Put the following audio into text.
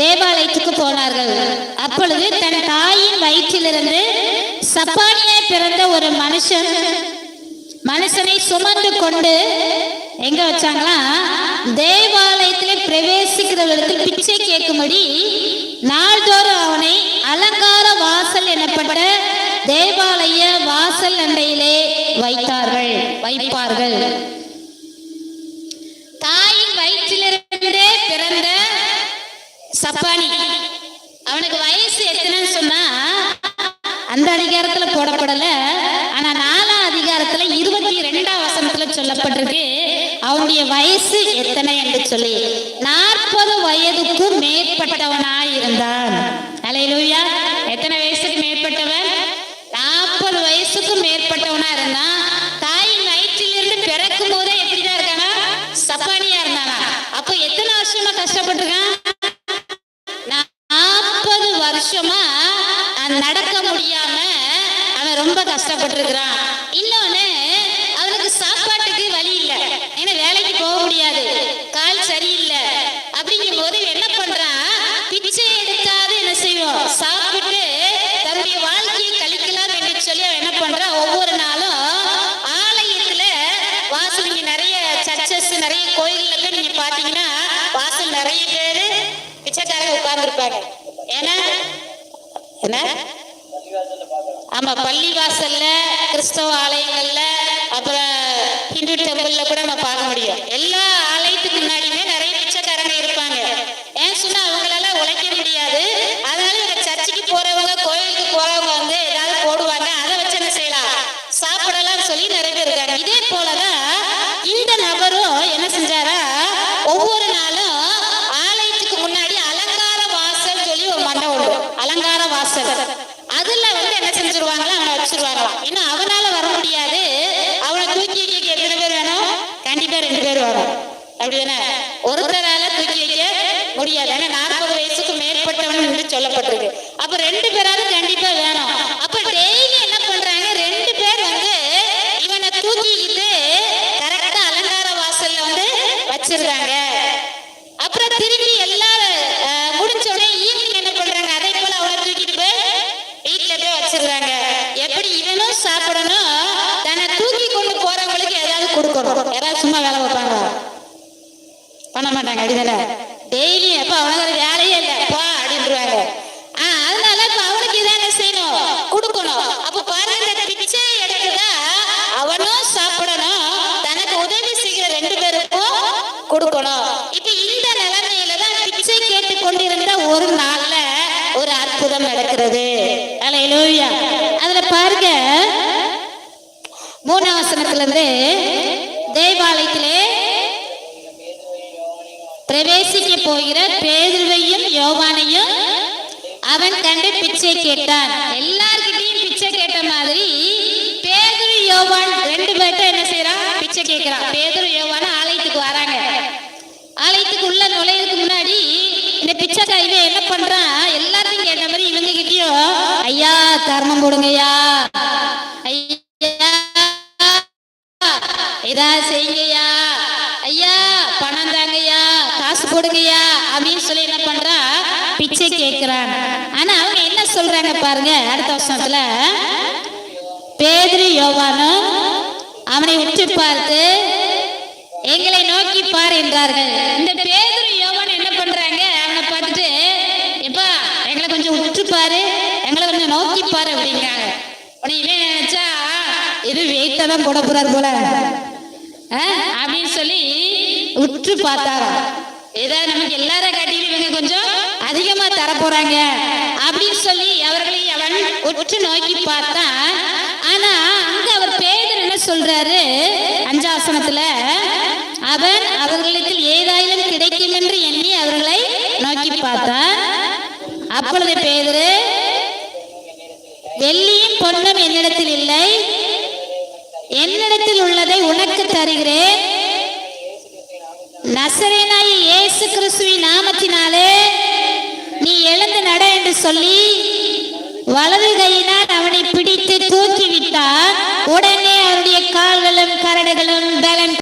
தேவாலயத்துக்கு போனார்கள். அப்பொழுது தன் தாயின் வயிற்றிலிருந்து சப்பானியாய் பிறந்த ஒரு மனுஷனை சுமந்து கொண்டு எங்க வச்சாங்களா, தேவாலயத்திலே பிரவேசிக்கிறவர்களுக்கு பிச்சை கேட்கும்படி நாள்தோறும் அவனை அலங்கார வாசல் எனப்பட்ட தேவாலய வாசல் அண்டையிலே வைப்பார்கள். தாயின் வயிற்றிலிருந்தே பிறந்த சப்பானி, அவனுக்கு வயசு எத்தனைன்னு சொன்னா அந்த அதிகாரத்துல போடப்படல. ஆனா 4ஆம் அதிகாரத்துல 22ஆம் வசனத்துல சொல்லப்பட்டிருக்கு அவனுடைய வயசு எத்தனை என்று சொல்லி. 40 வயதுக்கும் மேற்பட்டவனாய் இருந்தான். அல்லேலூயா. எத்தனை வயசுக்கு மேற்பட்டவன்? 40 வயசுக்கும் மேற்பட்டவனா இருந்தான். தாயின் வயிற்றிலிருந்து பிறக்கும் போதே எப்படிதான் இருக்கானா, சப்பானியா இருந்தானா. அப்போ எத்தனை வருஷமா கஷ்டப்பட்டிருக்கான்? 40 வருஷமா நடக்க முடியாம அவன் ரொம்ப கஷ்டப்பட்டிருக்கிறான். இன்னொன்னு, அவனுக்கு சாப்பாட்டுக்கு வழி இல்லை. ஏன்னா வேலைக்கு போக முடியாது, கால் சரியில்லை. அப்படிங்கும் போது என்ன பண்றான், பிச்சை எடுக்காது என்ன செய்வோம், சாப்பிட்டு தன்னுடைய வாழ்க்கையை கழிக்கலாம் என்று சொல்லி அவன் என்ன பண்றான், ஒவ்வொரு நாளும் ஆலயத்துல வாசல், நீங்க நிறைய சர்ச்சஸ் நிறைய கோயில்ல போய் நீங்க பாத்தீங்கன்னா வாசல் நிறைய பேரு பிச்சைக்காரங்க உட்கார்ந்து இருப்பாங்க. ஏன்னா என்ன, ஆமா, பள்ளி வாசல்ல, கிறிஸ்தவ ஆலயங்கள்ல, அப்புறம் ஹிந்து டெம்பிள்ல கூட நம்ம பார்க்க முடியும். எல்லா ஆலயத்துக்கு முன்னாடியுமே நிறைய பிச்சைக்காரங்க இருப்பாங்க. ஏன் சொன்னா அவங்களால உழைக்க முடியாது. அதனால இவங்க சர்ச்சுக்கு போறவங்க, கோயிலுக்கு போறவங்க வந்து ஏதாவது போடுவாங்க, அதை வச்சு என்ன செய்யலாம், சாப்பிடலாம் சொல்லி நிறைய பேர் இருக்காங்க. இதே போலதான் இந்த நபரும் என்ன செஞ்சாரா, ஒவ்வொரு நாளும் ஆலயத்துக்கு முன்னாடி அலங்கார வாசல் சொல்லி ஒரு மண்டபம், அலங்கார வாசல், அதுல வந்து என்ன செஞ்சிருவாங்களா, அவனை வச்சிருவாங்களாம். ஏன்னா அவனால வர முடியாது. அவனை தூக்கி வைக்க எத்தனை பேர் வேணும்? கண்டிப்பா 2 பேர் வரும். அப்படிதானே? ஒருத்தரால தூக்கி வைக்க முடியாது. ஏன்னா 40 வயசுக்கு மேற்பட்டவன் என்று சொல்லப்பட்டிருக்கு. அப்ப 2 பேராவது கண்டிப்பா வேணும். அப்ப டெய்லி என்ன பண்றாங்க, 2 பேர் வந்து இவனை தூக்கிக்கிட்டு கரெக்டா அலங்கார வாசல்ல வந்து வச்சிருக்காங்க. அப்புறம் திரும்பி எல்லாரும் முடிஞ்ச உடனே ஈவினிங் என்ன பண்றாங்க, அதே போல அவனை தூக்கிட்டு போய் வீட்டுல போய் வச்சிருக்காங்க. எப்படி இவனும் சாப்பிடணும், தன்னை தூக்கி கொண்டு போறவங்களுக்கு ஏதாவது கொடுக்கணும். யாராவது சும்மா வேலை வைப்பாங்க? பண்ண மாட்டாங்க. அப்படிதானே? டெய்லி அப்ப அவனுக்கு வேலையே இல்லை, பா அப்படின்றாங்க. அதனால இப்ப அவனுக்கு இதை என்ன செய்யணும், கொடுக்கணும். அப்ப பாருங்க, பிச்சை எடுக்குதா அவனும் சாப்பிடணும், தனக்கு உதவி செய்கிற 2 பேருக்கும் கொடுக்கணும். இப்ப இந்த நிலைமையில தான் பிச்சை கேட்டு கொண்டிருந்த ஒரு நாள்ல ஒரு அற்புதம் நடக்கிறது. அல்லேலூயா. அதுல பாருங்க, 3ஆம் வசனத்துல இருந்து, தேவாலயத்திலே பிரவேசிக்க போகிற பேதுருவையும் யோவானையும் அவன் கண்டு பிச்சை கேட்டான். எல்லார்கிட்டையும் பிச்சை கேட்ட மாதிரி பேதுரு யோவான் 2 பேர்ட்ட என்ன செய்யறான், பிச்சை கேட்கிறான். பேதுரு யோவான் ஆலயத்துக்கு வராங்க. ஆலயத்துக்கு உள்ள நுழைவுக்கு முன்னாடி இந்த பிச்சைக்காய் என்ன பண்றான், எல்லாத்தையும் கேட்ட மாதிரி இவங்க கிட்டயும், ஐயா கர்மம் போடுங்கய்யா, ஐயா இதா செய்யுங்கய்யா, ஐயா பணம் தாங்கய்யா, காசு போடுங்கய்யா அப்படின்னு சொல்லி என்ன பண்றா, பிச்சை கேட்கிறான். ஆனா அவங்க என்ன சொல்றாங்க பாருங்க, அடுத்த வருஷத்துல, பேதுரு யோவானும் அவனை உற்று பார்த்து எங்களை நோக்கி பார் என்றார்கள். இந்த பேதுரு யோவான் என்ன பண்றாங்க, அவனை பார்த்துட்டு, எப்பா எங்களை கொஞ்சம் உற்று பாரு, எங்களை கொஞ்சம் நோக்கி பாரு அப்படிங்கிறாங்க. உடனே இவன் நினைச்சா இது வெயிட்டா தான் போட போறாரு போல அப்படின்னு சொல்லி உற்று பார்த்தாராம். ஏதாவது நமக்கு எல்லாரும் காட்டிலும் இவங்க கொஞ்சம் அதிகமா தர போறாங்க அப்படின்னு சொல்லி அவர்களை அவன் உற்று நோக்கி பார்த்தான். ஆனா அங்க அவர் பேதுரு என்ன சொல்றாரு, 5ஆம் வசனத்துல, அவன் அவர்களிடத்தில் ஏதாயிலும் கிடைக்கும் என்று எண்ணி அவர்களை நோக்கி பார்த்தான். அப்பொழுது பேதுரு, வெள்ளியும் பொன்னும் என்னிடத்தில் இல்லை, என்னிடத்தில் உள்ளதை உனக்கு தருகிறேன், நசரேயனாகிய இயேசு கிறிஸ்துவின் நாமத்தினாலே நீ எழுந்து நட என்று சொல்லி வலது கையினால் அவனை பிடித்து தூக்கி விட்டார். உடனே அவருடைய கால்களும் கரடுகளும் பலன்